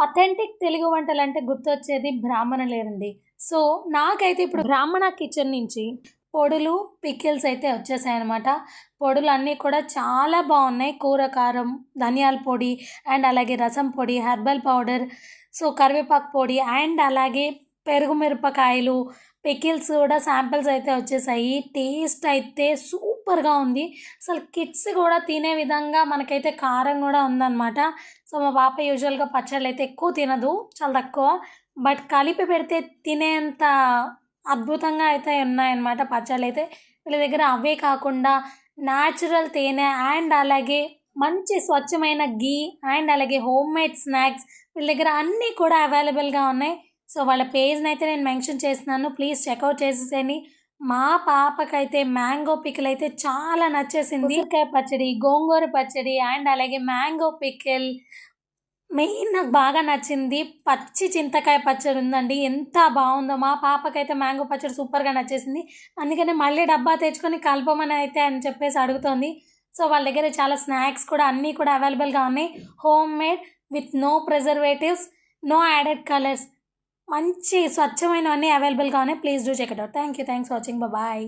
Authentic Telugu వంటలంటే గుర్తొచ్చేది బ్రాహ్మణులేనండి. So, నాకైతే ఇప్పుడు బ్రాహ్మణ కిచెన్ నుంచి పొడులు, పికిల్స్ అయితే వచ్చేసాయనమాట. పొడులన్నీ కూడా చాలా బావున్నాయి. కూర కారం, ధనియాల పొడి అండ్ అలాగే రసం పొడి, హెర్బల్ పౌడర్, సో, కరివేపాకు పొడి అండ్ అలాగే పెరుగు మిరపకాయలు, పికిల్స్ కూడా శాంపిల్స్ అయితే వచ్చేసాయి. టేస్ట్ అయితే సూపర్‌గా ఉంది. అసలు కిడ్స్ గూడా తినే విధంగా మనకైతే కారం గూడా ఉందనమాట. సో, మా పాప యూజువల్‌గా పచ్చళ్ళైతే ఎక్కువ తినదు. చాలా తక్కువ. బట్ కలిపి పెడితే తినేంత అద్భుతంగా అయితే ఉన్నాయన్నమాట పచ్చళ్ళైతే. వీళ్ళ దగ్గర అవే కాకుండా న్యాచురల్ తేనె అండ్ అలాగే మంచి స్వచ్ఛమైన ఘీ అండ్ అలాగే హోమ్‌మేడ్ స్నాక్స్ వీళ్ళ దగ్గర అన్నీ కూడా అవైలబుల్‌గా ఉన్నాయి. సో, వాళ్ళ పేజ్‌నైతే నేను మెన్షన్ చేస్తున్నాను. ప్లీజ్ చెకౌట్ చేసేసేయండి. మా పాపకైతే మ్యాంగో పికిల్ అయితే చాలా నచ్చేసింది. ఉసిరికాయ పచ్చడి, గోంగూర పచ్చడి అండ్ అలాగే మ్యాంగో పికిల్. మెయిన్ నాకు బాగా నచ్చింది పచ్చి చింతకాయ పచ్చడి ఉందండి. ఎంత బావుందో! మా పాపకైతే మ్యాంగో పచ్చడి సూపర్‌గా నచ్చేసింది. అందుకనే మళ్ళీ డబ్బా తెచ్చుకొని కలపమని అయితే అని చెప్పేసి అడుగుతోంది. సో, వాళ్ళ దగ్గర చాలా స్నాక్స్ కూడా అన్నీ కూడా అవైలబుల్‌గా ఉన్నాయి. Home made with no preservatives, no added colours. మంచి స్వచ్ఛమైనవన్నీ అవైలబుల్‌గా ఉన్నాయి. Please do check it out. Thanks for watching. Bye.